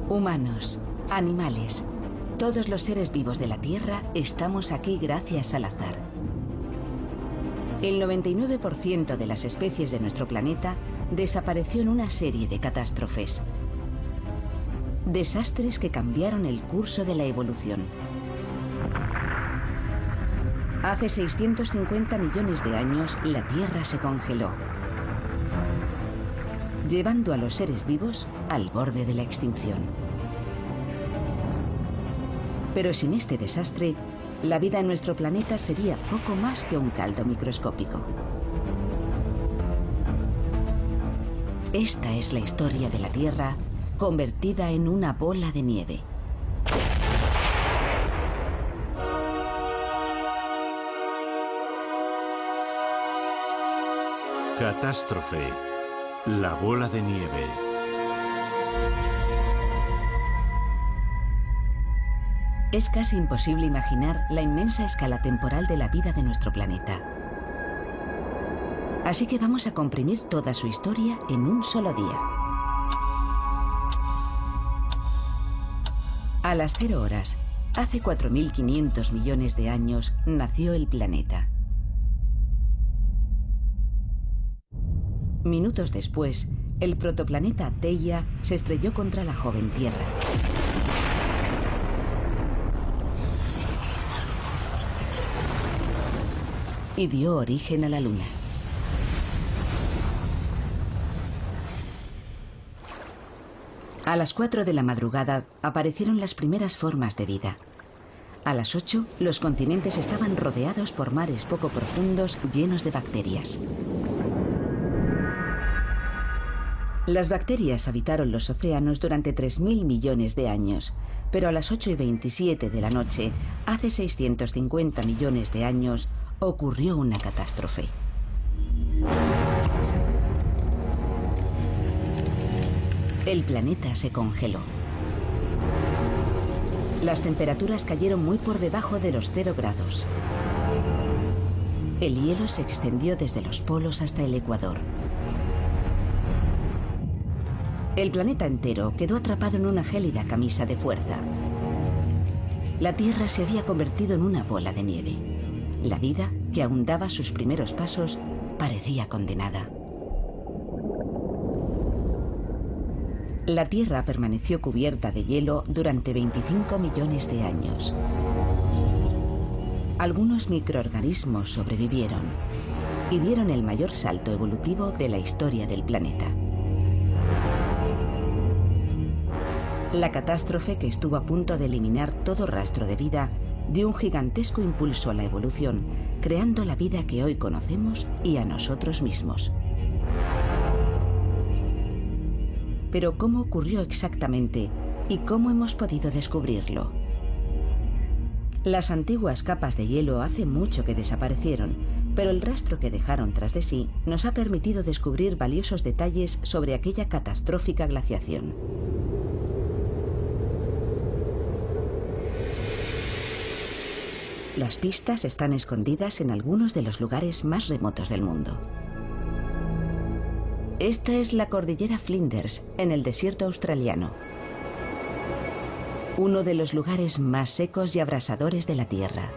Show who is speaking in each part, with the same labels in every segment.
Speaker 1: Humanos, animales, todos los seres vivos de la Tierra estamos aquí gracias al azar. El 99% de las especies de nuestro planeta desapareció en una serie de catástrofes. Desastres que cambiaron el curso de la evolución. Hace 650 millones de años, la Tierra se congeló, llevando a los seres vivos al borde de la extinción. Pero sin este desastre, la vida en nuestro planeta sería poco más que un caldo microscópico. Esta es la historia de la Tierra convertida en una bola de nieve.
Speaker 2: Catástrofe. La bola de nieve.
Speaker 1: Es casi imposible imaginar la inmensa escala temporal de la vida de nuestro planeta. Así que vamos a comprimir toda su historia en un solo día. A las 0 horas, hace 4.500 millones de años, nació el planeta. Minutos después, el protoplaneta Theia se estrelló contra la joven Tierra. Y dio origen a la Luna. A las 4 de la madrugada aparecieron las primeras formas de vida. A las 8, los continentes estaban rodeados por mares poco profundos llenos de bacterias. Las bacterias habitaron los océanos durante 3.000 millones de años, pero a las 8:27 de la noche, hace 650 millones de años, ocurrió una catástrofe. El planeta se congeló. Las temperaturas cayeron muy por debajo de los 0 grados. El hielo se extendió desde los polos hasta el Ecuador. El planeta entero quedó atrapado en una gélida camisa de fuerza. La Tierra se había convertido en una bola de nieve. La vida, que aún daba sus primeros pasos, parecía condenada. La Tierra permaneció cubierta de hielo durante 25 millones de años. Algunos microorganismos sobrevivieron y dieron el mayor salto evolutivo de la historia del planeta. La catástrofe, que estuvo a punto de eliminar todo rastro de vida, dio un gigantesco impulso a la evolución, creando la vida que hoy conocemos y a nosotros mismos. Pero ¿cómo ocurrió exactamente y cómo hemos podido descubrirlo? Las antiguas capas de hielo hace mucho que desaparecieron, pero el rastro que dejaron tras de sí nos ha permitido descubrir valiosos detalles sobre aquella catastrófica glaciación. Las pistas están escondidas en algunos de los lugares más remotos del mundo. Esta es la cordillera Flinders, en el desierto australiano. Uno de los lugares más secos y abrasadores de la Tierra.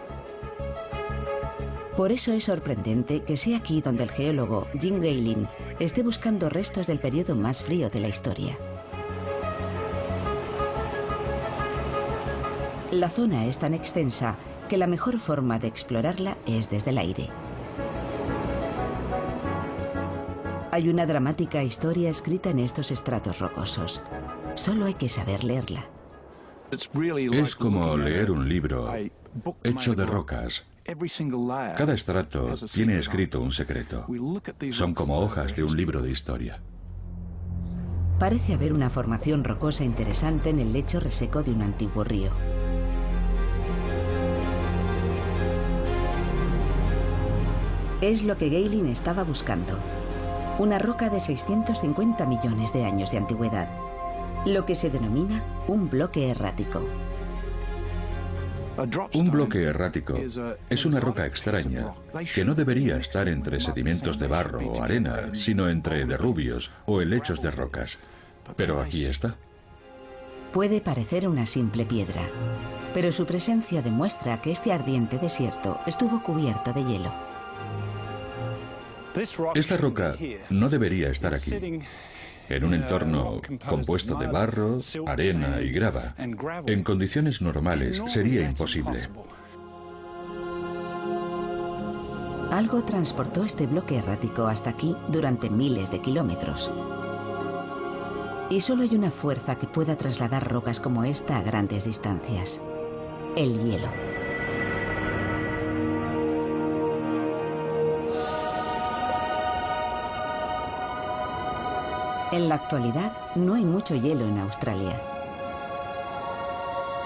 Speaker 1: Por eso es sorprendente que sea aquí donde el geólogo Jim Gaylin esté buscando restos del periodo más frío de la historia. La zona es tan extensa que la mejor forma de explorarla es desde el aire. Hay una dramática historia escrita en estos estratos rocosos. Solo hay que saber leerla.
Speaker 3: Es como leer un libro hecho de rocas. Cada estrato tiene escrito un secreto. Son como hojas de un libro de historia.
Speaker 1: Parece haber una formación rocosa interesante en el lecho reseco de un antiguo río. Es lo que Gaylin estaba buscando. Una roca de 650 millones de años de antigüedad. Lo que se denomina un bloque errático.
Speaker 3: Un bloque errático es una roca extraña que no debería estar entre sedimentos de barro o arena, sino entre derrubios o helechos de rocas. Pero aquí está.
Speaker 1: Puede parecer una simple piedra, pero su presencia demuestra que este ardiente desierto estuvo cubierto de hielo.
Speaker 3: Esta roca no debería estar aquí. En un entorno compuesto de barro, arena y grava, en condiciones normales sería imposible.
Speaker 1: Algo transportó este bloque errático hasta aquí durante miles de kilómetros. Y solo hay una fuerza que pueda trasladar rocas como esta a grandes distancias: el hielo. En la actualidad no hay mucho hielo en Australia.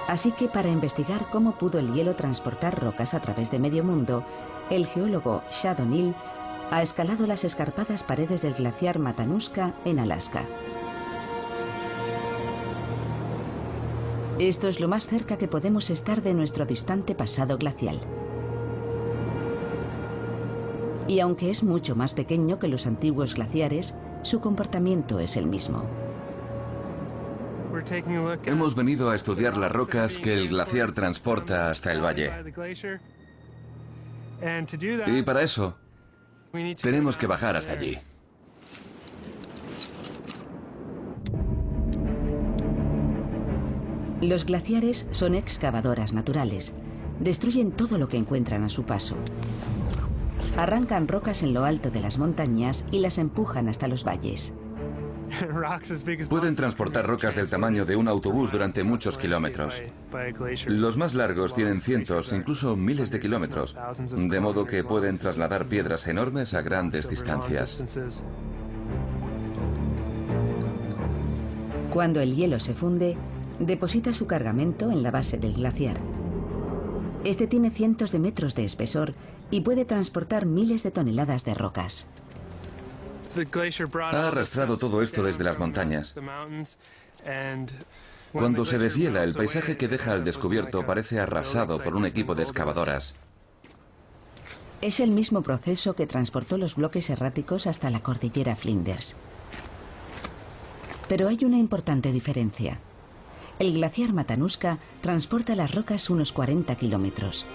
Speaker 1: Así que para investigar cómo pudo el hielo transportar rocas a través de medio mundo, el geólogo Shad O'Neill ha escalado las escarpadas paredes del glaciar Matanuska en Alaska. Esto es lo más cerca que podemos estar de nuestro distante pasado glacial. Y aunque es mucho más pequeño que los antiguos glaciares, su comportamiento es el mismo.
Speaker 4: Hemos venido a estudiar las rocas que el glaciar transporta hasta el valle. Y para eso, tenemos que bajar hasta allí.
Speaker 1: Los glaciares son excavadoras naturales. Destruyen todo lo que encuentran a su paso. Arrancan rocas en lo alto de las montañas y las empujan hasta los valles.
Speaker 4: Pueden transportar rocas del tamaño de un autobús durante muchos kilómetros. Los más largos tienen cientos, incluso miles de kilómetros, de modo que pueden trasladar piedras enormes a grandes distancias.
Speaker 1: Cuando el hielo se funde, deposita su cargamento en la base del glaciar. Este tiene cientos de metros de espesor y puede transportar miles de toneladas de rocas.
Speaker 4: Ha arrastrado todo esto desde las montañas. Cuando se deshiela, el paisaje que deja al descubierto parece arrasado por un equipo de excavadoras.
Speaker 1: Es el mismo proceso que transportó los bloques erráticos hasta la cordillera Flinders. Pero hay una importante diferencia. El glaciar Matanuska transporta las rocas unos 40 kilómetros.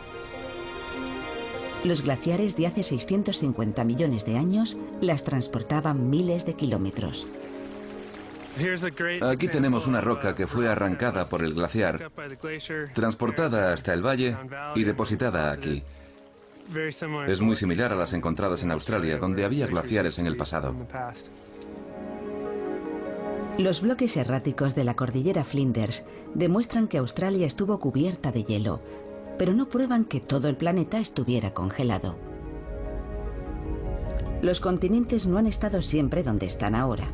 Speaker 1: Los glaciares de hace 650 millones de años las transportaban miles de kilómetros.
Speaker 4: Aquí tenemos una roca que fue arrancada por el glaciar, transportada hasta el valle y depositada aquí. Es muy similar a las encontradas en Australia, donde había glaciares en el pasado.
Speaker 1: Los bloques erráticos de la cordillera Flinders demuestran que Australia estuvo cubierta de hielo, pero no prueban que todo el planeta estuviera congelado. Los continentes no han estado siempre donde están ahora.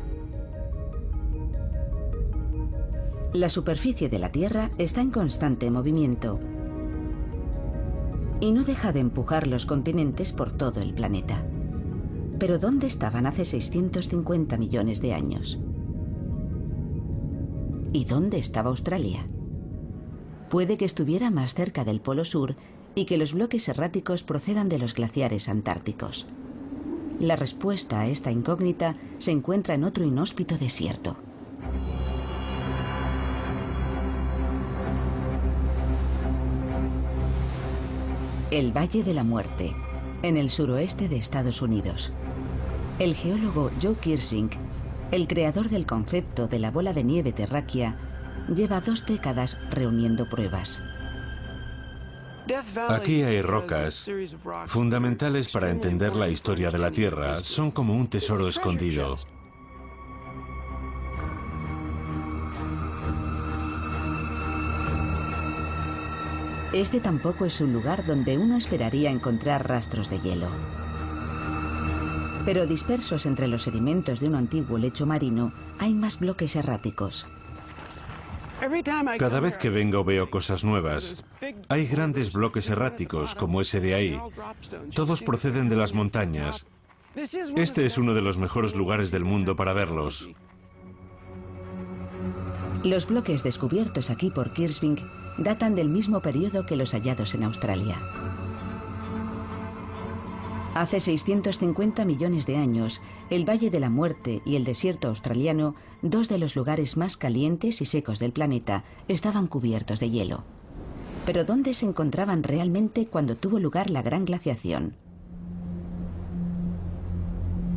Speaker 1: La superficie de la Tierra está en constante movimiento y no deja de empujar los continentes por todo el planeta. Pero ¿dónde estaban hace 650 millones de años? ¿Y dónde estaba Australia? Puede que estuviera más cerca del Polo Sur y que los bloques erráticos procedan de los glaciares antárticos. La respuesta a esta incógnita se encuentra en otro inhóspito desierto. El Valle de la Muerte, en el suroeste de Estados Unidos. El geólogo Joe Kirsvink, el creador del concepto de la bola de nieve terráquea, lleva 2 décadas reuniendo pruebas.
Speaker 2: Aquí hay rocas fundamentales para entender la historia de la Tierra. Son como un tesoro escondido.
Speaker 1: Este tampoco es un lugar donde uno esperaría encontrar rastros de hielo. Pero dispersos entre los sedimentos de un antiguo lecho marino, hay más bloques erráticos.
Speaker 2: Cada vez que vengo veo cosas nuevas. Hay grandes bloques erráticos, como ese de ahí. Todos proceden de las montañas. Este es uno de los mejores lugares del mundo para verlos.
Speaker 1: Los bloques descubiertos aquí por Kirsvink datan del mismo periodo que los hallados en Australia. Hace 650 millones de años, el Valle de la Muerte y el desierto australiano, dos de los lugares más calientes y secos del planeta, estaban cubiertos de hielo. Pero ¿dónde se encontraban realmente cuando tuvo lugar la gran glaciación?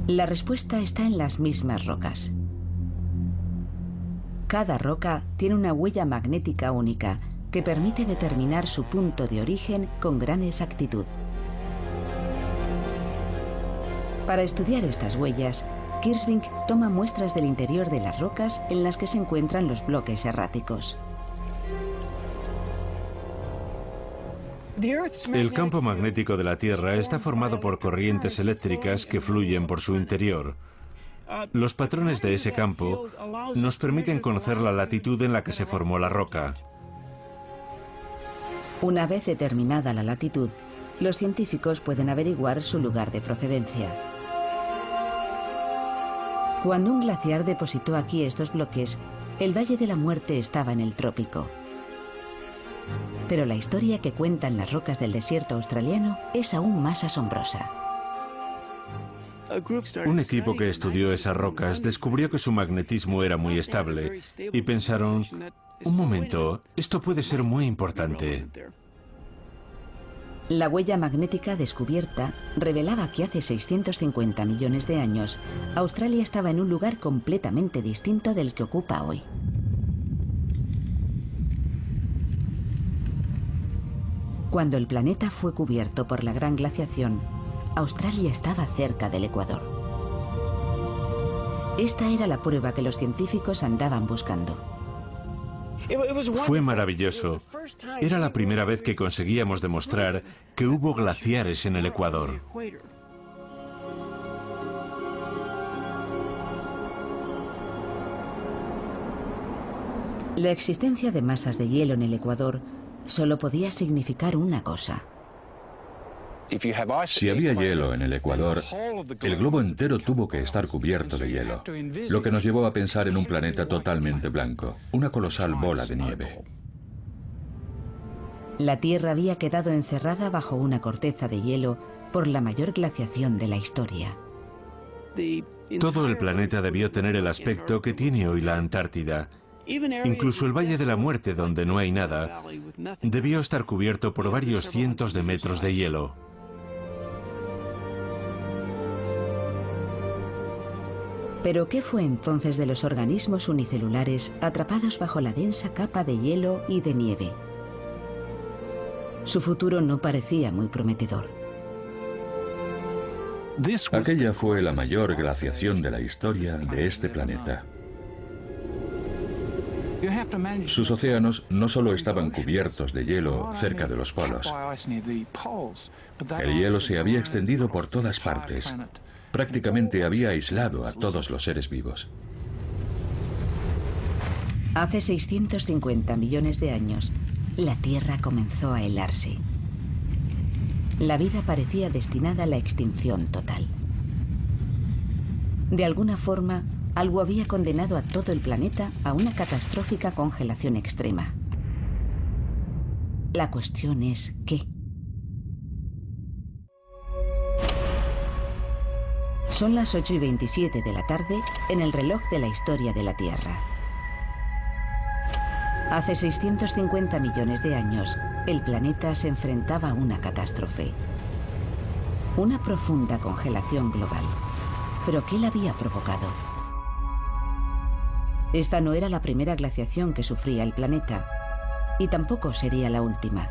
Speaker 1: La respuesta está en las mismas rocas. Cada roca tiene una huella magnética única que permite determinar su punto de origen con gran exactitud. Para estudiar estas huellas, Kirschvink toma muestras del interior de las rocas en las que se encuentran los bloques erráticos.
Speaker 2: El campo magnético de la Tierra está formado por corrientes eléctricas que fluyen por su interior. Los patrones de ese campo nos permiten conocer la latitud en la que se formó la roca.
Speaker 1: Una vez determinada la latitud, los científicos pueden averiguar su lugar de procedencia. Cuando un glaciar depositó aquí estos bloques, el Valle de la Muerte estaba en el trópico. Pero la historia que cuentan las rocas del desierto australiano es aún más asombrosa.
Speaker 2: Un equipo que estudió esas rocas descubrió que su magnetismo era muy estable y pensaron, un momento, esto puede ser muy importante.
Speaker 1: La huella magnética descubierta revelaba que hace 650 millones de años, Australia estaba en un lugar completamente distinto del que ocupa hoy. Cuando el planeta fue cubierto por la gran glaciación, Australia estaba cerca del Ecuador. Esta era la prueba que los científicos andaban buscando.
Speaker 2: Fue maravilloso. Era la primera vez que conseguíamos demostrar que hubo glaciares en el Ecuador.
Speaker 1: La existencia de masas de hielo en el Ecuador solo podía significar una cosa.
Speaker 3: Si había hielo en el Ecuador, el globo entero tuvo que estar cubierto de hielo, lo que nos llevó a pensar en un planeta totalmente blanco, una colosal bola de nieve.
Speaker 1: La Tierra había quedado encerrada bajo una corteza de hielo por la mayor glaciación de la historia.
Speaker 2: Todo el planeta debió tener el aspecto que tiene hoy la Antártida. Incluso el Valle de la Muerte, donde no hay nada, debió estar cubierto por varios cientos de metros de hielo.
Speaker 1: ¿Pero qué fue entonces de los organismos unicelulares atrapados bajo la densa capa de hielo y de nieve? Su futuro no parecía muy prometedor.
Speaker 3: Aquella fue la mayor glaciación de la historia de este planeta. Sus océanos no solo estaban cubiertos de hielo cerca de los polos. El hielo se había extendido por todas partes. Prácticamente había aislado a todos los seres vivos.
Speaker 1: Hace 650 millones de años, la Tierra comenzó a helarse. La vida parecía destinada a la extinción total. De alguna forma, algo había condenado a todo el planeta a una catastrófica congelación extrema. La cuestión es ¿qué? Son las 8:27 de la tarde en el reloj de la historia de la Tierra. Hace 650 millones de años, el planeta se enfrentaba a una catástrofe. Una profunda congelación global. ¿Pero qué la había provocado? Esta no era la primera glaciación que sufría el planeta, y tampoco sería la última.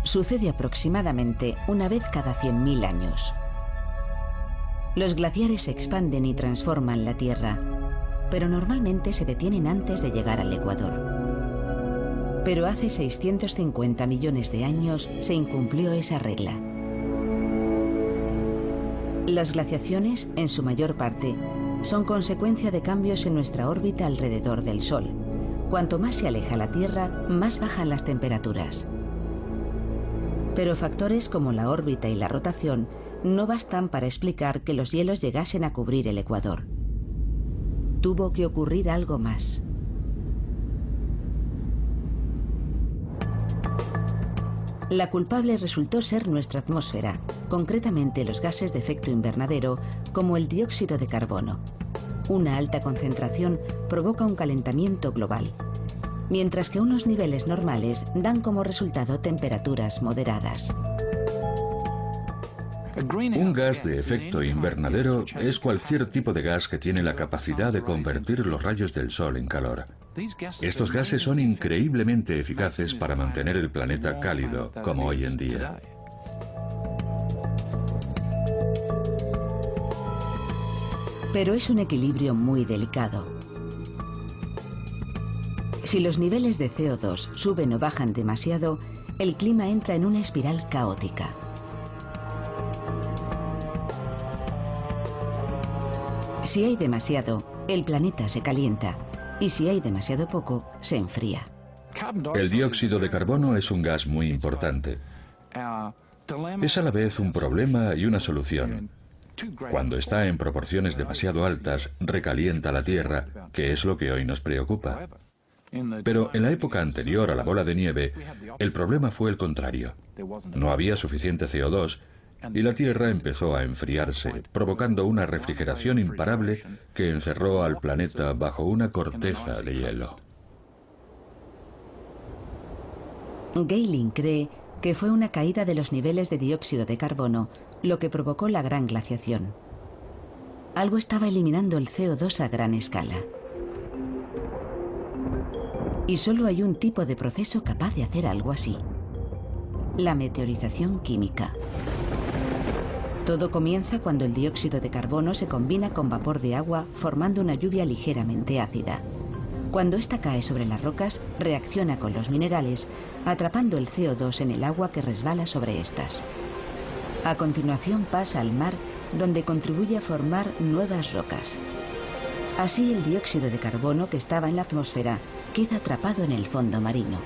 Speaker 1: Sucede aproximadamente una vez cada 100.000 años. Los glaciares se expanden y transforman la Tierra, pero normalmente se detienen antes de llegar al Ecuador. Pero hace 650 millones de años se incumplió esa regla. Las glaciaciones, en su mayor parte, son consecuencia de cambios en nuestra órbita alrededor del Sol. Cuanto más se aleja la Tierra, más bajan las temperaturas. Pero factores como la órbita y la rotación no bastan para explicar que los hielos llegasen a cubrir el Ecuador. Tuvo que ocurrir algo más. La culpable resultó ser nuestra atmósfera, concretamente los gases de efecto invernadero como el dióxido de carbono. Una alta concentración provoca un calentamiento global, mientras que unos niveles normales dan como resultado temperaturas moderadas.
Speaker 3: Un gas de efecto invernadero es cualquier tipo de gas que tiene la capacidad de convertir los rayos del sol en calor. Estos gases son increíblemente eficaces para mantener el planeta cálido, como hoy en día.
Speaker 1: Pero es un equilibrio muy delicado. Si los niveles de CO2 suben o bajan demasiado, el clima entra en una espiral caótica. Si hay demasiado, el planeta se calienta, y si hay demasiado poco, se enfría.
Speaker 3: El dióxido de carbono es un gas muy importante. Es a la vez un problema y una solución. Cuando está en proporciones demasiado altas, recalienta la Tierra, que es lo que hoy nos preocupa. Pero en la época anterior a la bola de nieve, el problema fue el contrario. No había suficiente CO2 y la Tierra empezó a enfriarse, provocando una refrigeración imparable que encerró al planeta bajo una corteza de hielo.
Speaker 1: Gehling cree que fue una caída de los niveles de dióxido de carbono lo que provocó la gran glaciación. Algo estaba eliminando el CO2 a gran escala. Y solo hay un tipo de proceso capaz de hacer algo así: la meteorización química. Todo comienza cuando el dióxido de carbono se combina con vapor de agua formando una lluvia ligeramente ácida. Cuando ésta cae sobre las rocas, reacciona con los minerales, atrapando el CO2 en el agua que resbala sobre estas. A continuación pasa al mar, donde contribuye a formar nuevas rocas. Así el dióxido de carbono que estaba en la atmósfera queda atrapado en el fondo marino.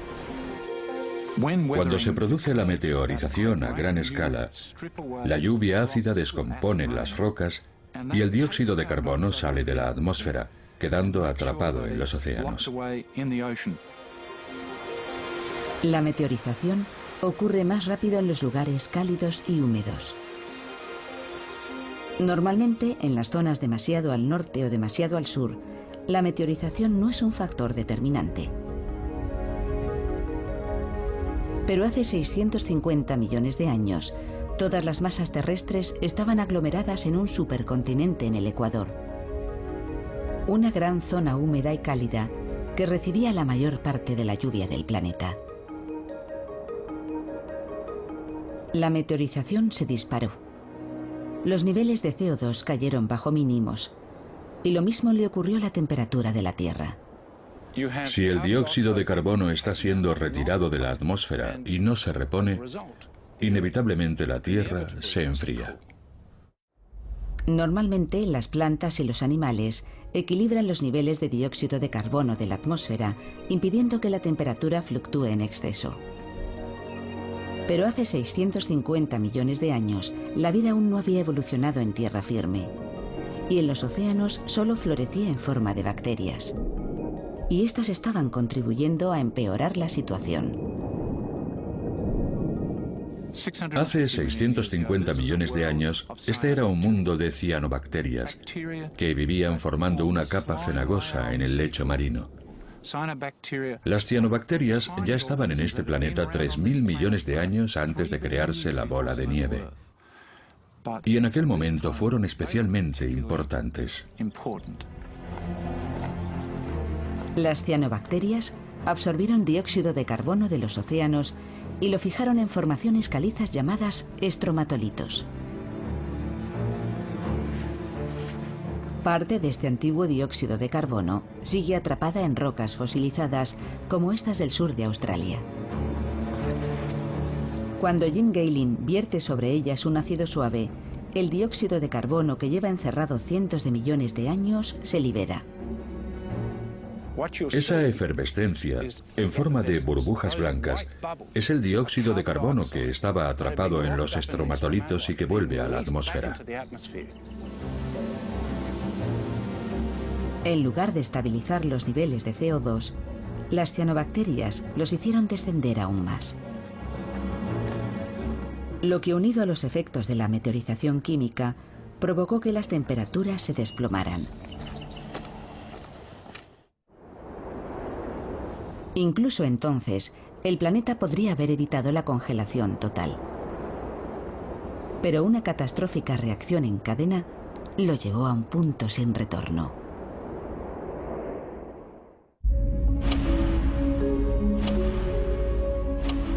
Speaker 3: Cuando se produce la meteorización a gran escala, la lluvia ácida descompone las rocas y el dióxido de carbono sale de la atmósfera, quedando atrapado en los océanos.
Speaker 1: La meteorización ocurre más rápido en los lugares cálidos y húmedos. Normalmente, en las zonas demasiado al norte o demasiado al sur, la meteorización no es un factor determinante. Pero hace 650 millones de años, todas las masas terrestres estaban aglomeradas en un supercontinente en el Ecuador. Una gran zona húmeda y cálida que recibía la mayor parte de la lluvia del planeta. La meteorización se disparó. Los niveles de CO2 cayeron bajo mínimos, y lo mismo le ocurrió a la temperatura de la Tierra.
Speaker 3: Si el dióxido de carbono está siendo retirado de la atmósfera y no se repone, inevitablemente la Tierra se enfría.
Speaker 1: Normalmente, las plantas y los animales equilibran los niveles de dióxido de carbono de la atmósfera, impidiendo que la temperatura fluctúe en exceso. Pero hace 650 millones de años, la vida aún no había evolucionado en tierra firme, y en los océanos solo florecía en forma de bacterias. Y estas estaban contribuyendo a empeorar la situación.
Speaker 3: Hace 650 millones de años, este era un mundo de cianobacterias que vivían formando una capa cenagosa en el lecho marino. Las cianobacterias ya estaban en este planeta 3.000 millones de años antes de crearse la bola de nieve. Y en aquel momento fueron especialmente importantes.
Speaker 1: Las cianobacterias absorbieron dióxido de carbono de los océanos y lo fijaron en formaciones calizas llamadas estromatolitos. Parte de este antiguo dióxido de carbono sigue atrapada en rocas fosilizadas como estas del sur de Australia. Cuando Jim Gehling vierte sobre ellas un ácido suave, el dióxido de carbono que lleva encerrado cientos de millones de años se libera.
Speaker 3: Esa efervescencia, en forma de burbujas blancas, es el dióxido de carbono que estaba atrapado en los estromatolitos y que vuelve a la atmósfera.
Speaker 1: En lugar de estabilizar los niveles de CO2, las cianobacterias los hicieron descender aún más. lo que unido a los efectos de la meteorización química provocó que las temperaturas se desplomaran. Incluso entonces, el planeta podría haber evitado la congelación total. Pero una catastrófica reacción en cadena lo llevó a un punto sin retorno.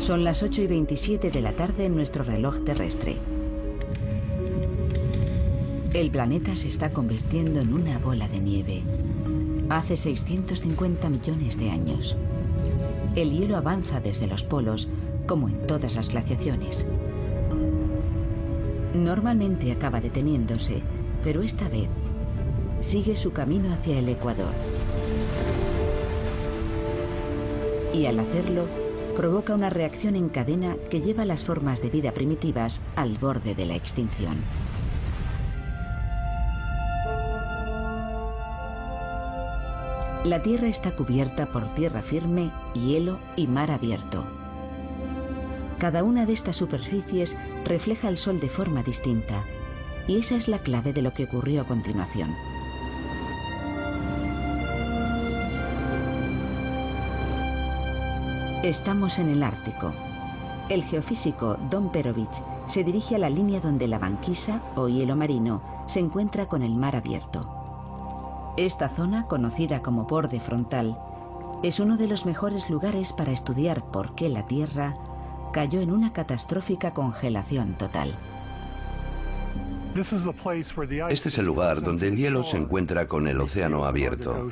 Speaker 1: Son las 8:27 de la tarde en nuestro reloj terrestre. El planeta se está convirtiendo en una bola de nieve. Hace 650 millones de años. El hielo avanza desde los polos, como en todas las glaciaciones. Normalmente acaba deteniéndose, pero esta vez sigue su camino hacia el ecuador. Y al hacerlo, provoca una reacción en cadena que lleva las formas de vida primitivas al borde de la extinción. La Tierra está cubierta por tierra firme, hielo y mar abierto. Cada una de estas superficies refleja el Sol de forma distinta, y esa es la clave de lo que ocurrió a continuación. Estamos en el Ártico. El geofísico Don Perovich se dirige a la línea donde la banquisa, o hielo marino, se encuentra con el mar abierto. Esta zona, conocida como borde frontal, es uno de los mejores lugares para estudiar por qué la Tierra cayó en una catastrófica congelación total.
Speaker 5: Este es el lugar donde el hielo se encuentra con el océano abierto.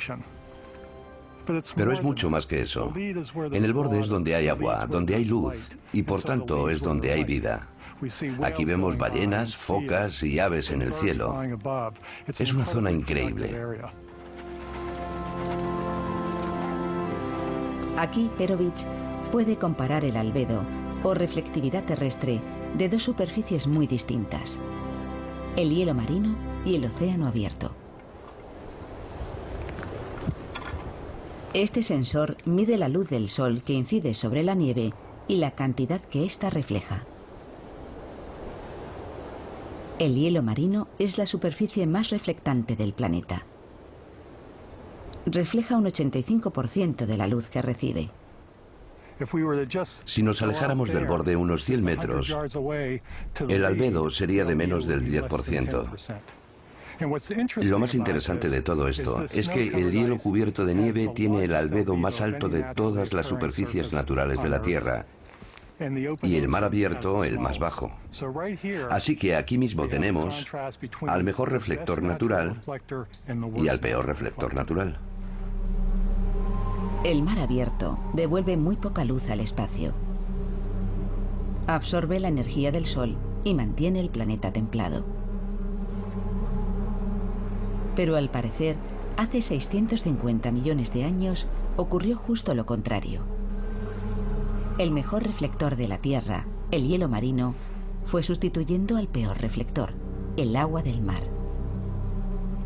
Speaker 5: Pero es mucho más que eso. En el borde es donde hay agua, donde hay luz, y por tanto es donde hay vida. Aquí vemos ballenas, focas y aves en el cielo. Es una zona increíble.
Speaker 1: Aquí Perovich puede comparar el albedo, o reflectividad terrestre, de dos superficies muy distintas: el hielo marino y el océano abierto. Este sensor mide la luz del Sol que incide sobre la nieve y la cantidad que ésta refleja. El hielo marino es la superficie más reflectante del planeta. Refleja un 85% de la luz que recibe.
Speaker 5: Si nos alejáramos del borde unos 100 metros, el albedo sería de menos del 10%. Lo más interesante de todo esto es que el hielo cubierto de nieve tiene el albedo más alto de todas las superficies naturales de la Tierra, y el mar abierto el más bajo. Así que aquí mismo tenemos al mejor reflector natural y al peor reflector natural.
Speaker 1: El mar abierto devuelve muy poca luz al espacio. Absorbe la energía del Sol y mantiene el planeta templado. Pero al parecer, hace 650 millones de años ocurrió justo lo contrario. El mejor reflector de la Tierra, el hielo marino, fue sustituyendo al peor reflector, el agua del mar.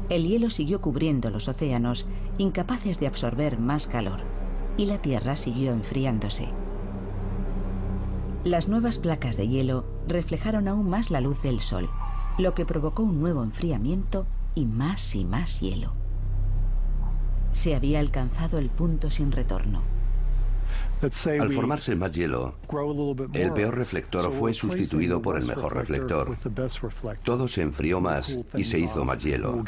Speaker 1: El hielo siguió cubriendo los océanos, incapaces de absorber más calor, y la Tierra siguió enfriándose. Las nuevas placas de hielo reflejaron aún más la luz del Sol, lo que provocó un nuevo enfriamiento y más hielo. Se había alcanzado el punto sin retorno.
Speaker 5: Al formarse más hielo, el peor reflector fue sustituido por el mejor reflector. Todo se enfrió más y se hizo más hielo,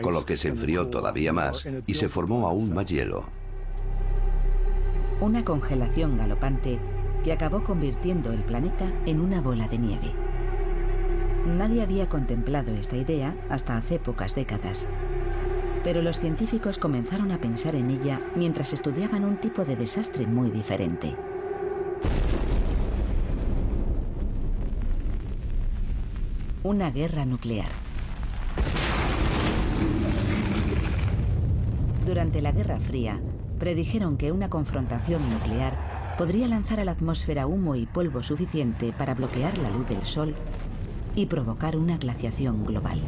Speaker 5: con lo que se enfrió todavía más y se formó aún más hielo.
Speaker 1: Una congelación galopante que acabó convirtiendo el planeta en una bola de nieve. Nadie había contemplado esta idea hasta hace pocas décadas. Pero los científicos comenzaron a pensar en ella mientras estudiaban un tipo de desastre muy diferente. Una guerra nuclear. Durante la Guerra Fría, predijeron que una confrontación nuclear podría lanzar a la atmósfera humo y polvo suficiente para bloquear la luz del Sol y provocar una glaciación global.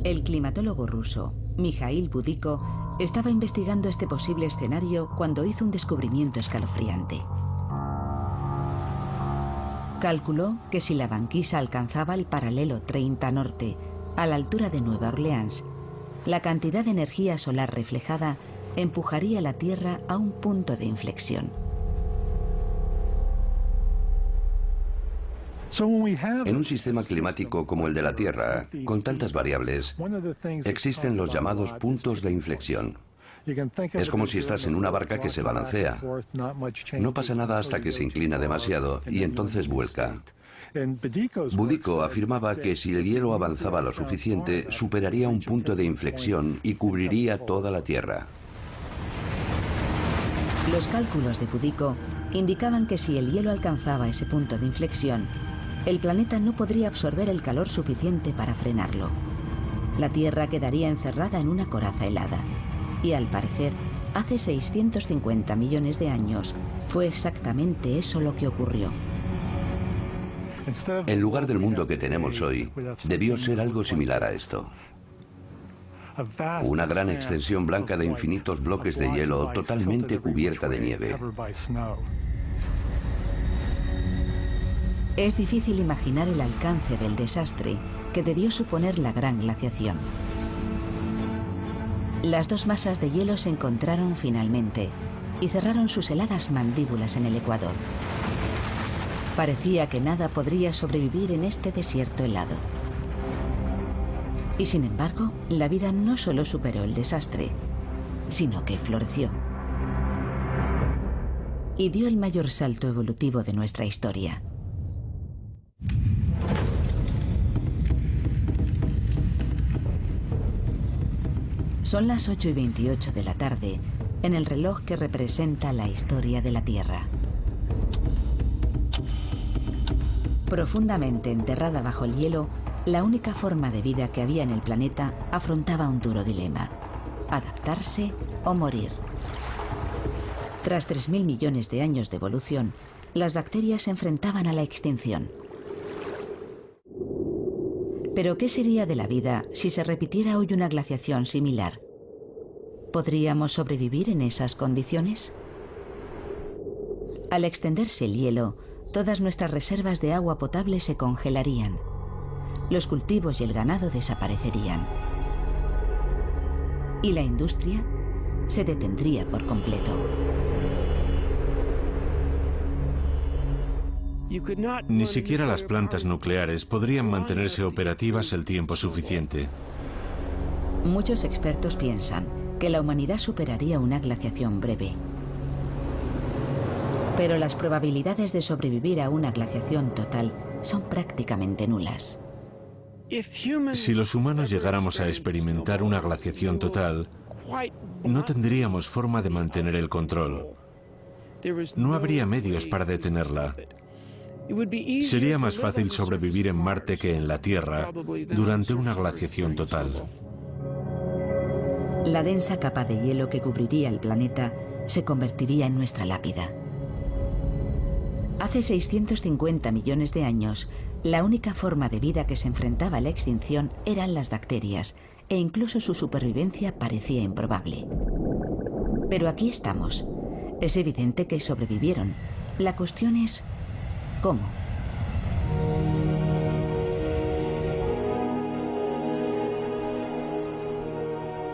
Speaker 1: El climatólogo ruso Mikhail Budiko Estaba investigando este posible escenario cuando hizo un descubrimiento escalofriante. Calculó que si la banquisa alcanzaba el paralelo 30 norte, a la altura de Nueva Orleans, la cantidad de energía solar reflejada empujaría la Tierra a un punto de inflexión.
Speaker 5: En un sistema climático como el de la Tierra, con tantas variables, existen los llamados puntos de inflexión. Es como si estás en una barca que se balancea. No pasa nada hasta que se inclina demasiado y entonces vuelca. Boudico afirmaba que si el hielo avanzaba lo suficiente, superaría un punto de inflexión y cubriría toda la Tierra.
Speaker 1: Los cálculos de Boudico indicaban que si el hielo alcanzaba ese punto de inflexión, el planeta no podría absorber el calor suficiente para frenarlo. La Tierra quedaría encerrada en una coraza helada. Y al parecer, hace 650 millones de años, fue exactamente eso lo que ocurrió.
Speaker 5: En lugar del mundo que tenemos hoy, debió ser algo similar a esto. Una gran extensión blanca de infinitos bloques de hielo totalmente cubierta de nieve.
Speaker 1: Es difícil imaginar el alcance del desastre que debió suponer la gran glaciación. Las dos masas de hielo se encontraron finalmente y cerraron sus heladas mandíbulas en el Ecuador. Parecía que nada podría sobrevivir en este desierto helado. Y sin embargo, la vida no solo superó el desastre, sino que floreció. Y dio el mayor salto evolutivo de nuestra historia. Son las 8:28 de la tarde, en el reloj que representa la historia de la Tierra. Profundamente enterrada bajo el hielo, la única forma de vida que había en el planeta afrontaba un duro dilema: adaptarse o morir. Tras 3.000 millones de años de evolución, las bacterias se enfrentaban a la extinción. Pero ¿qué sería de la vida si se repitiera hoy una glaciación similar? ¿Podríamos sobrevivir en esas condiciones? Al extenderse el hielo, todas nuestras reservas de agua potable se congelarían. Los cultivos y el ganado desaparecerían. Y la industria se detendría por completo.
Speaker 2: Ni siquiera las plantas nucleares podrían mantenerse operativas el tiempo suficiente.
Speaker 1: Muchos expertos piensan que la humanidad superaría una glaciación breve. Pero las probabilidades de sobrevivir a una glaciación total son prácticamente nulas.
Speaker 2: Si los humanos llegáramos a experimentar una glaciación total, no tendríamos forma de mantener el control. No habría medios para detenerla. Sería más fácil sobrevivir en Marte que en la Tierra durante una glaciación total.
Speaker 1: La densa capa de hielo que cubriría el planeta se convertiría en nuestra lápida. Hace 650 millones de años, la única forma de vida que se enfrentaba a la extinción eran las bacterias, e incluso su supervivencia parecía improbable. Pero aquí estamos. Es evidente que sobrevivieron. La cuestión es, ¿cómo?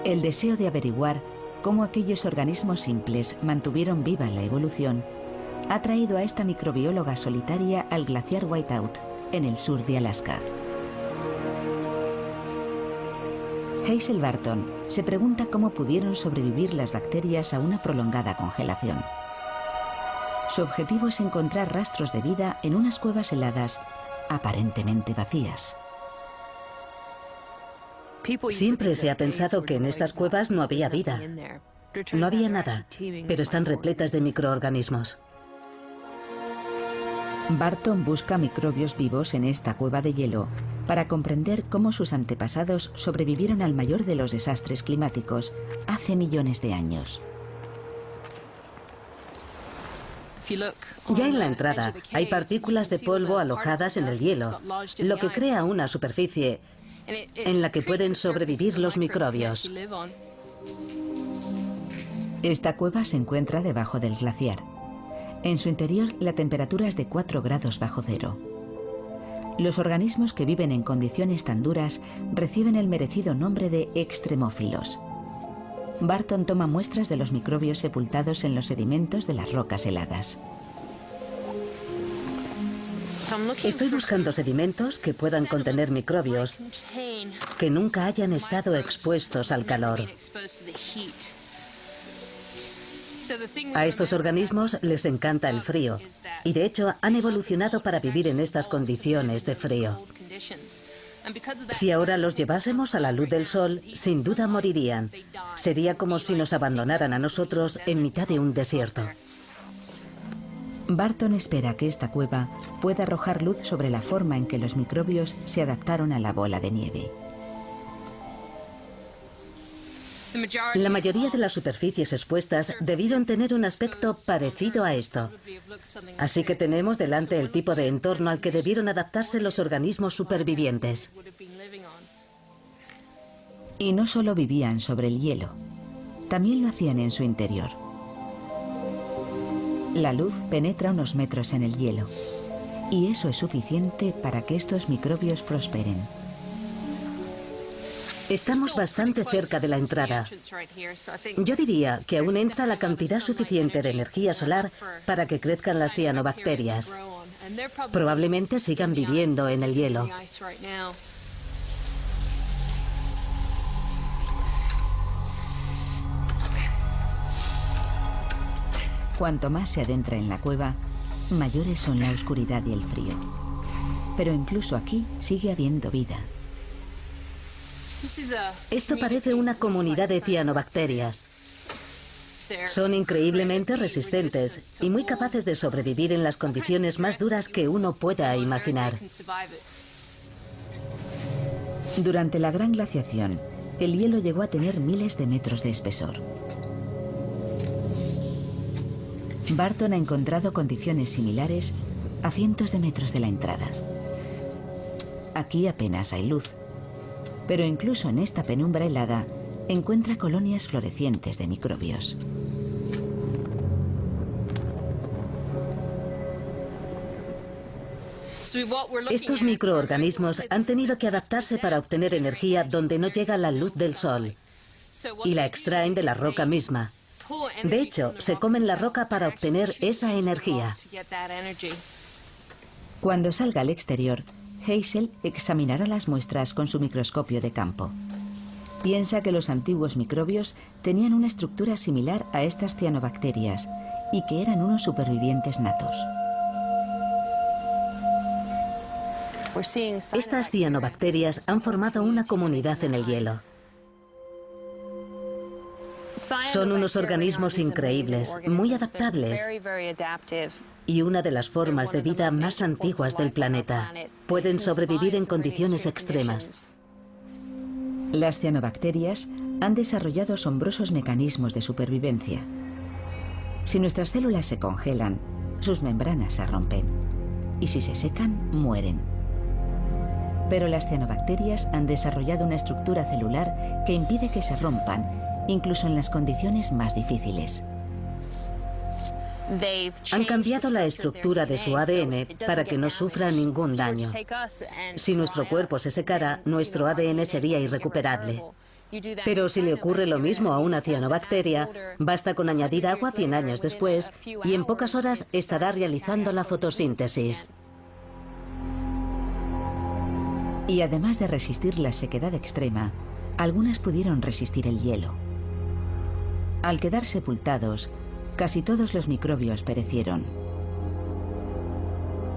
Speaker 1: El deseo de averiguar cómo aquellos organismos simples mantuvieron viva la evolución ha traído a esta microbióloga solitaria al glaciar Whiteout, en el sur de Alaska. Hazel Barton se pregunta cómo pudieron sobrevivir las bacterias a una prolongada congelación. Su objetivo es encontrar rastros de vida en unas cuevas heladas aparentemente vacías.
Speaker 6: Siempre se ha pensado que en estas cuevas no había vida. No había nada, pero están repletas de microorganismos.
Speaker 1: Barton busca microbios vivos en esta cueva de hielo para comprender cómo sus antepasados sobrevivieron al mayor de los desastres climáticos hace millones de años.
Speaker 6: Ya en la entrada hay partículas de polvo alojadas en el hielo, lo que crea una superficie en la que pueden sobrevivir los microbios.
Speaker 1: Esta cueva se encuentra debajo del glaciar. En su interior la temperatura es de 4 grados bajo cero. Los organismos que viven en condiciones tan duras reciben el merecido nombre de extremófilos. Barton toma muestras de los microbios sepultados en los sedimentos de las rocas heladas.
Speaker 6: Estoy buscando sedimentos que puedan contener microbios que nunca hayan estado expuestos al calor. A estos organismos les encanta el frío y de hecho han evolucionado para vivir en estas condiciones de frío. Si ahora los llevásemos a la luz del sol, sin duda morirían. Sería como si nos abandonaran a nosotros en mitad de un desierto.
Speaker 1: Barton espera que esta cueva pueda arrojar luz sobre la forma en que los microbios se adaptaron a la bola de nieve.
Speaker 6: La mayoría de las superficies expuestas debieron tener un aspecto parecido a esto. Así que tenemos delante el tipo de entorno al que debieron adaptarse los organismos supervivientes.
Speaker 1: Y no solo vivían sobre el hielo, también lo hacían en su interior. La luz penetra unos metros en el hielo, y eso es suficiente para que estos microbios prosperen.
Speaker 6: Estamos bastante cerca de la entrada. Yo diría que aún entra la cantidad suficiente de energía solar para que crezcan las cianobacterias. Probablemente sigan viviendo en el hielo.
Speaker 1: Cuanto más se adentra en la cueva, mayores son la oscuridad y el frío. Pero incluso aquí sigue habiendo vida.
Speaker 6: Esto parece una comunidad de cianobacterias. Son increíblemente resistentes y muy capaces de sobrevivir en las condiciones más duras que uno pueda imaginar.
Speaker 1: Durante la gran glaciación, el hielo llegó a tener miles de metros de espesor. Barton ha encontrado condiciones similares a cientos de metros de la entrada. Aquí apenas hay luz, pero incluso en esta penumbra helada encuentra colonias florecientes de microbios.
Speaker 6: Estos microorganismos han tenido que adaptarse para obtener energía donde no llega la luz del sol y la extraen de la roca misma. De hecho, se comen la roca para obtener esa energía.
Speaker 1: Cuando salga al exterior, Hazel examinará las muestras con su microscopio de campo. Piensa que los antiguos microbios tenían una estructura similar a estas cianobacterias y que eran unos supervivientes natos.
Speaker 6: Estas cianobacterias han formado una comunidad en el hielo. Son unos organismos increíbles, muy adaptables y una de las formas de vida más antiguas del planeta. Pueden sobrevivir en condiciones extremas.
Speaker 1: Las cianobacterias han desarrollado asombrosos mecanismos de supervivencia. Si nuestras células se congelan, sus membranas se rompen. Y si se secan, mueren. Pero las cianobacterias han desarrollado una estructura celular que impide que se rompan, incluso en las condiciones más difíciles.
Speaker 6: Han cambiado la estructura de su ADN para que no sufra ningún daño. Si nuestro cuerpo se secara, nuestro ADN sería irrecuperable. Pero si le ocurre lo mismo a una cianobacteria, basta con añadir agua 100 años después y en pocas horas estará realizando la fotosíntesis.
Speaker 1: Y además de resistir la sequedad extrema, algunas pudieron resistir el hielo. Al quedar sepultados, casi todos los microbios perecieron.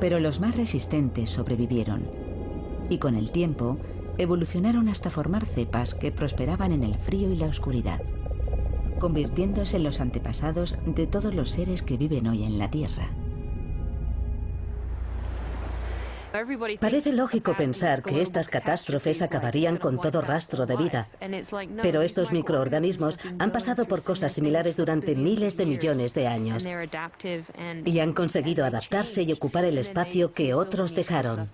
Speaker 1: Pero los más resistentes sobrevivieron y con el tiempo evolucionaron hasta formar cepas que prosperaban en el frío y la oscuridad, convirtiéndose en los antepasados de todos los seres que viven hoy en la Tierra.
Speaker 6: Parece lógico pensar que estas catástrofes acabarían con todo rastro de vida, pero estos microorganismos han pasado por cosas similares durante miles de millones de años y han conseguido adaptarse y ocupar el espacio que otros dejaron.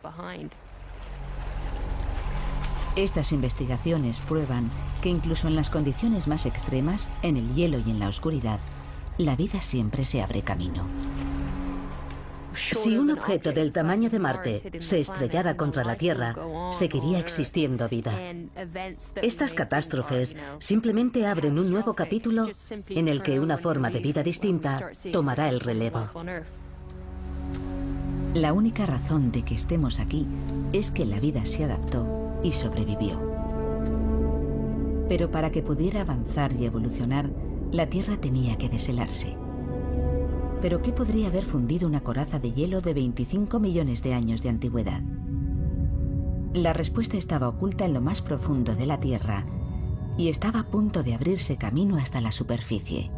Speaker 1: Estas investigaciones prueban que incluso en las condiciones más extremas, en el hielo y en la oscuridad, la vida siempre se abre camino.
Speaker 6: Si un objeto del tamaño de Marte se estrellara contra la Tierra, seguiría existiendo vida. Estas catástrofes simplemente abren un nuevo capítulo en el que una forma de vida distinta tomará el relevo.
Speaker 1: La única razón de que estemos aquí es que la vida se adaptó y sobrevivió. Pero para que pudiera avanzar y evolucionar, la Tierra tenía que deshelarse. ¿Pero qué podría haber fundido una coraza de hielo de 25 millones de años de antigüedad? La respuesta estaba oculta en lo más profundo de la Tierra y estaba a punto de abrirse camino hasta la superficie.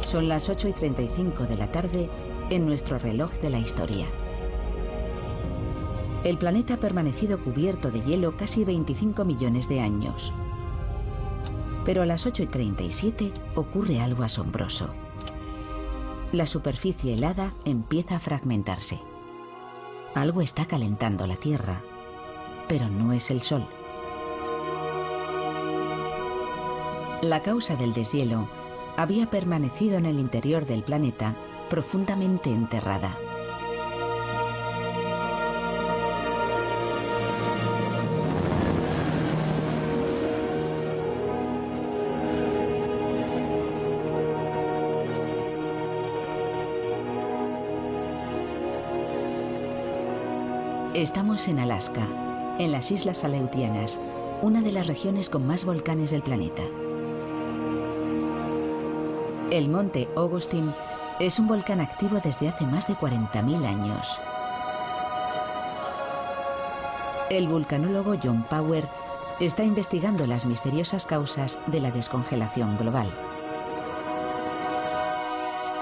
Speaker 1: Son las 8:35 de la tarde en nuestro reloj de la historia. El planeta ha permanecido cubierto de hielo casi 25 millones de años. Pero a las 8:37 ocurre algo asombroso. La superficie helada empieza a fragmentarse. Algo está calentando la Tierra, pero no es el Sol. La causa del deshielo había permanecido en el interior del planeta, profundamente enterrada. Estamos en Alaska, en las Islas Aleutianas, una de las regiones con más volcanes del planeta. El monte Augustine es un volcán activo desde hace más de 40.000 años. El vulcanólogo John Power está investigando las misteriosas causas de la descongelación global.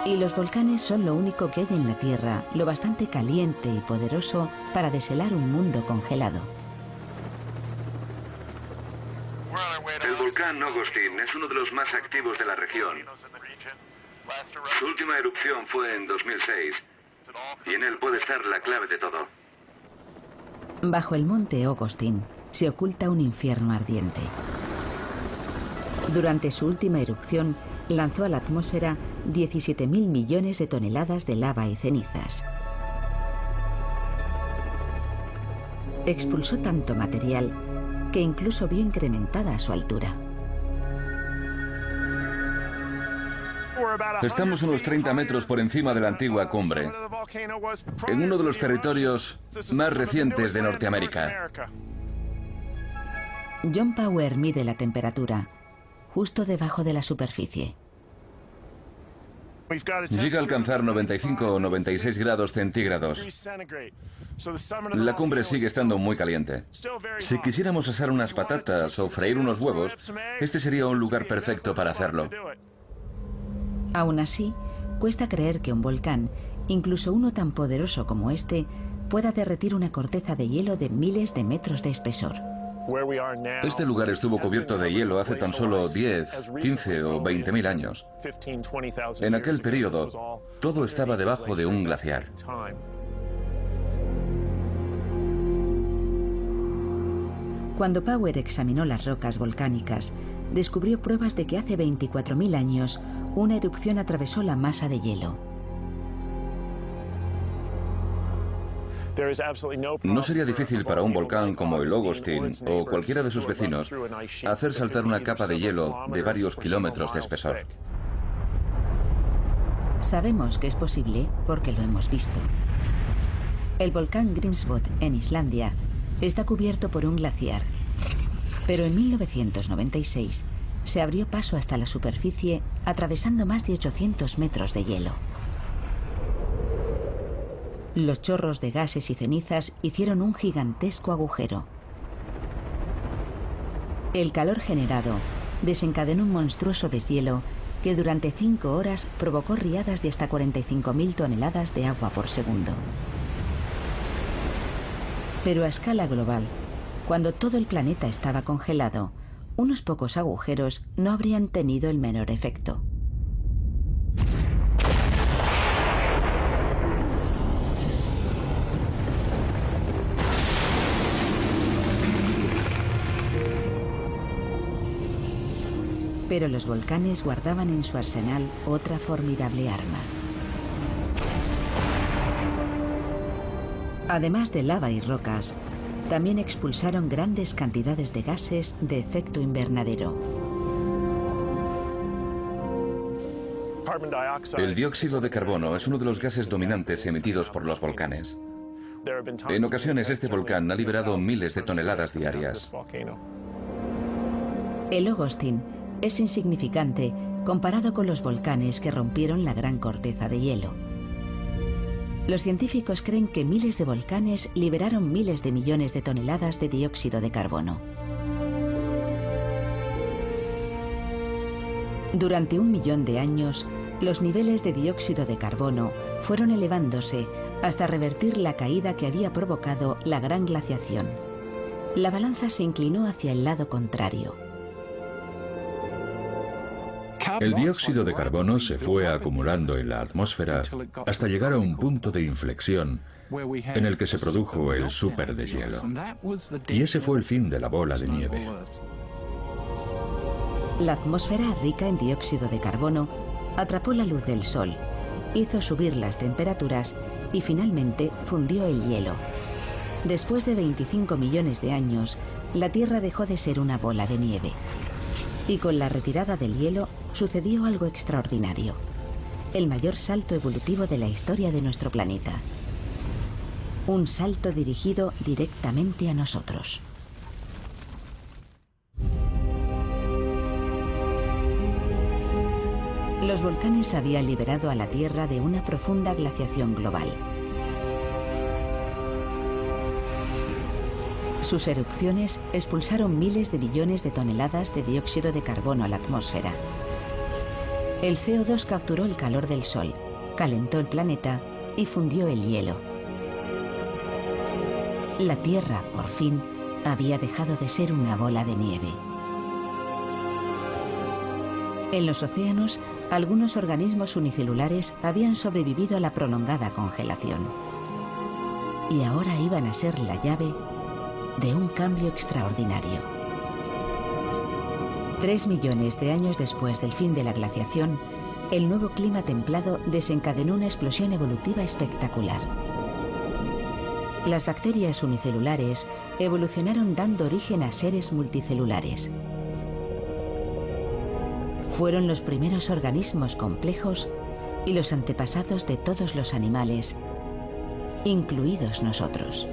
Speaker 1: Y los volcanes son lo único que hay en la Tierra, lo bastante caliente y poderoso para deshelar un mundo congelado.
Speaker 7: El volcán Augustine es uno de los más activos de la región. Su última erupción fue en 2006 y en él puede estar la clave de todo.
Speaker 1: Bajo el monte Augustine se oculta un infierno ardiente. Durante su última erupción, lanzó a la atmósfera 17.000 millones de toneladas de lava y cenizas. Expulsó tanto material que incluso vio incrementada su altura.
Speaker 4: Estamos unos 30 metros por encima de la antigua cumbre, en uno de los territorios más recientes de Norteamérica.
Speaker 1: John Power mide la temperatura, justo debajo de la superficie.
Speaker 4: Llega a alcanzar 95 o 96 grados centígrados. La cumbre sigue estando muy caliente. Si quisiéramos asar unas patatas o freír unos huevos, este sería un lugar perfecto para hacerlo.
Speaker 1: Aún así, cuesta creer que un volcán, incluso uno tan poderoso como este, pueda derretir una corteza de hielo de miles de metros de espesor.
Speaker 4: Este lugar estuvo cubierto de hielo hace tan solo 10, 15 o 20.000 años. En aquel periodo, todo estaba debajo de un glaciar.
Speaker 1: Cuando Power examinó las rocas volcánicas, descubrió pruebas de que hace 24.000 años una erupción atravesó la masa de hielo.
Speaker 4: No sería difícil para un volcán como el Augustine o cualquiera de sus vecinos hacer saltar una capa de hielo de varios kilómetros de espesor.
Speaker 1: Sabemos que es posible porque lo hemos visto. El volcán Grímsvötn en Islandia está cubierto por un glaciar, pero en 1996 se abrió paso hasta la superficie atravesando más de 800 metros de hielo. Los chorros de gases y cenizas hicieron un gigantesco agujero. El calor generado desencadenó un monstruoso deshielo que durante 5 horas provocó riadas de hasta 45.000 toneladas de agua por segundo. Pero a escala global, cuando todo el planeta estaba congelado, unos pocos agujeros no habrían tenido el menor efecto. Pero los volcanes guardaban en su arsenal otra formidable arma. Además de lava y rocas, también expulsaron grandes cantidades de gases de efecto invernadero.
Speaker 4: El dióxido de carbono es uno de los gases dominantes emitidos por los volcanes. En ocasiones este volcán ha liberado miles de toneladas diarias.
Speaker 1: El Ogostin es insignificante comparado con los volcanes que rompieron la gran corteza de hielo. Los científicos creen que miles de volcanes liberaron miles de millones de toneladas de dióxido de carbono. Durante 1 millón de años, los niveles de dióxido de carbono fueron elevándose hasta revertir la caída que había provocado la gran glaciación. La balanza se inclinó hacia el lado contrario.
Speaker 3: El dióxido de carbono se fue acumulando en la atmósfera hasta llegar a un punto de inflexión en el que se produjo el superdeshielo. Y ese fue el fin de la bola de nieve.
Speaker 1: La atmósfera rica en dióxido de carbono atrapó la luz del sol, hizo subir las temperaturas y finalmente fundió el hielo. Después de 25 millones de años, la Tierra dejó de ser una bola de nieve. Y con la retirada del hielo sucedió algo extraordinario. El mayor salto evolutivo de la historia de nuestro planeta. Un salto dirigido directamente a nosotros. Los volcanes habían liberado a la Tierra de una profunda glaciación global. Sus erupciones expulsaron miles de billones de toneladas de dióxido de carbono a la atmósfera. El CO2 capturó el calor del Sol, calentó el planeta y fundió el hielo. La Tierra, por fin, había dejado de ser una bola de nieve. En los océanos, algunos organismos unicelulares habían sobrevivido a la prolongada congelación. Y ahora iban a ser la llave de un cambio extraordinario. 3 millones de años después del fin de la glaciación, el nuevo clima templado desencadenó una explosión evolutiva espectacular. Las bacterias unicelulares evolucionaron dando origen a seres multicelulares. Fueron los primeros organismos complejos y los antepasados de todos los animales, incluidos nosotros.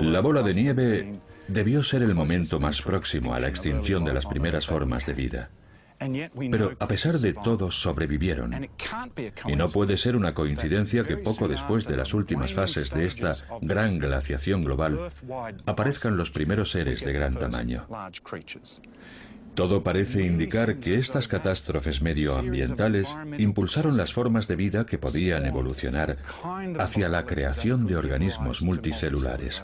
Speaker 3: La bola de nieve debió ser el momento más próximo a la extinción de las primeras formas de vida. Pero a pesar de todo sobrevivieron. Y no puede ser una coincidencia que poco después de las últimas fases de esta gran glaciación global aparezcan los primeros seres de gran tamaño. Todo parece indicar que estas catástrofes medioambientales impulsaron las formas de vida que podían evolucionar hacia la creación de organismos multicelulares.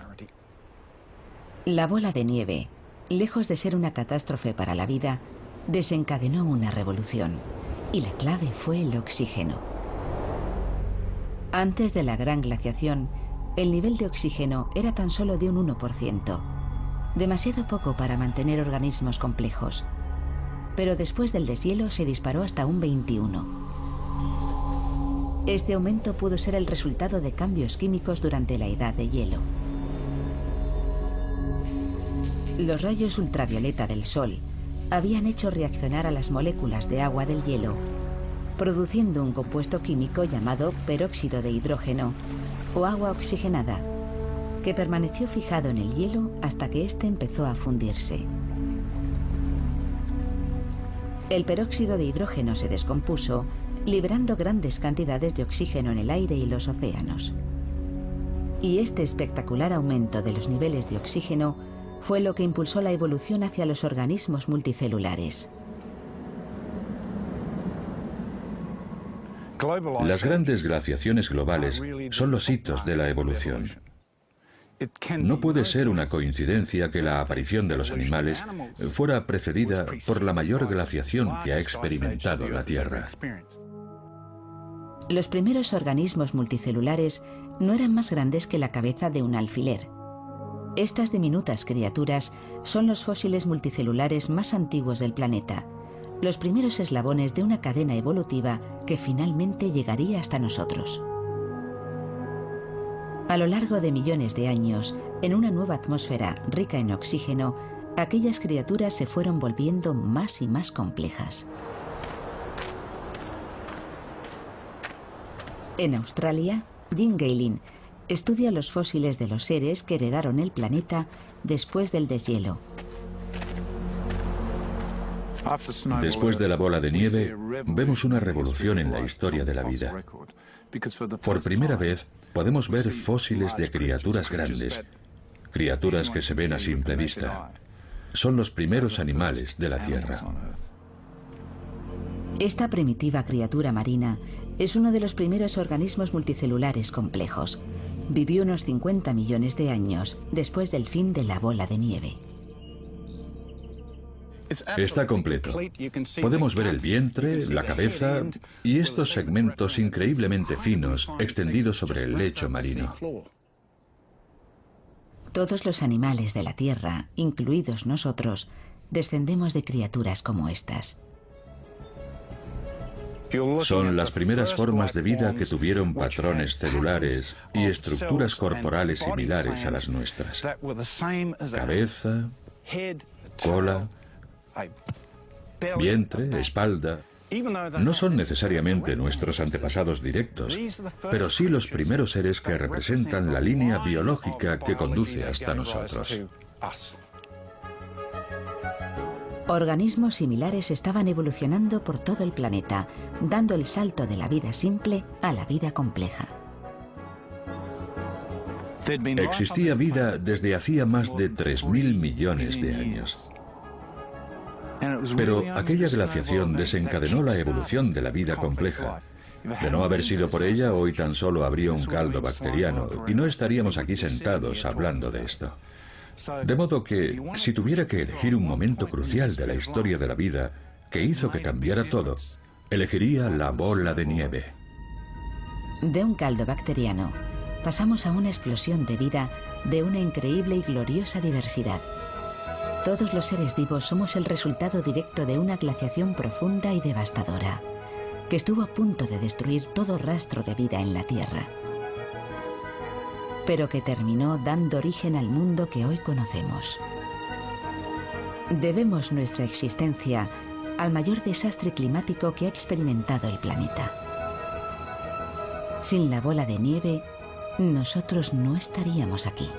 Speaker 1: La bola de nieve, lejos de ser una catástrofe para la vida, desencadenó una revolución, y la clave fue el oxígeno. Antes de la gran glaciación, el nivel de oxígeno era tan solo de un 1%, demasiado poco para mantener organismos complejos. Pero después del deshielo se disparó hasta un 21%. Este aumento pudo ser el resultado de cambios químicos durante la edad de hielo. Los rayos ultravioleta del Sol habían hecho reaccionar a las moléculas de agua del hielo, produciendo un compuesto químico llamado peróxido de hidrógeno o agua oxigenada, que permaneció fijado en el hielo hasta que éste empezó a fundirse. El peróxido de hidrógeno se descompuso, liberando grandes cantidades de oxígeno en el aire y los océanos. Y este espectacular aumento de los niveles de oxígeno fue lo que impulsó la evolución hacia los organismos multicelulares.
Speaker 3: Las grandes glaciaciones globales son los hitos de la evolución. No puede ser una coincidencia que la aparición de los animales fuera precedida por la mayor glaciación que ha experimentado la Tierra.
Speaker 1: Los primeros organismos multicelulares no eran más grandes que la cabeza de un alfiler. Estas diminutas criaturas son los fósiles multicelulares más antiguos del planeta, los primeros eslabones de una cadena evolutiva que finalmente llegaría hasta nosotros. A lo largo de millones de años, en una nueva atmósfera rica en oxígeno, aquellas criaturas se fueron volviendo más y más complejas. En Australia, Jim Galen estudia los fósiles de los seres que heredaron el planeta después del deshielo.
Speaker 3: Después de la bola de nieve, vemos una revolución en la historia de la vida. Por primera vez, podemos ver fósiles de criaturas grandes, criaturas que se ven a simple vista. Son los primeros animales de la Tierra.
Speaker 1: Esta primitiva criatura marina es uno de los primeros organismos multicelulares complejos. Vivió unos 50 millones de años después del fin de la bola de nieve.
Speaker 3: Está completo. Podemos ver el vientre, la cabeza y estos segmentos increíblemente finos extendidos sobre el lecho marino.
Speaker 1: Todos los animales de la Tierra, incluidos nosotros, descendemos de criaturas como estas.
Speaker 3: Son las primeras formas de vida que tuvieron patrones celulares y estructuras corporales similares a las nuestras. Cabeza, cola, vientre, espalda. No son necesariamente nuestros antepasados directos, pero sí los primeros seres que representan la línea biológica que conduce hasta nosotros.
Speaker 1: Organismos similares estaban evolucionando por todo el planeta, dando el salto de la vida simple a la vida compleja.
Speaker 3: Existía vida desde hacía más de 3.000 millones de años. Pero aquella glaciación desencadenó la evolución de la vida compleja. De no haber sido por ella, hoy tan solo habría un caldo bacteriano y no estaríamos aquí sentados hablando de esto. De modo que, si tuviera que elegir un momento crucial de la historia de la vida que hizo que cambiara todo, elegiría la bola de nieve.
Speaker 1: De un caldo bacteriano, pasamos a una explosión de vida de una increíble y gloriosa diversidad. Todos los seres vivos somos el resultado directo de una glaciación profunda y devastadora, que estuvo a punto de destruir todo rastro de vida en la Tierra, pero que terminó dando origen al mundo que hoy conocemos. Debemos nuestra existencia al mayor desastre climático que ha experimentado el planeta. Sin la bola de nieve, nosotros no estaríamos aquí.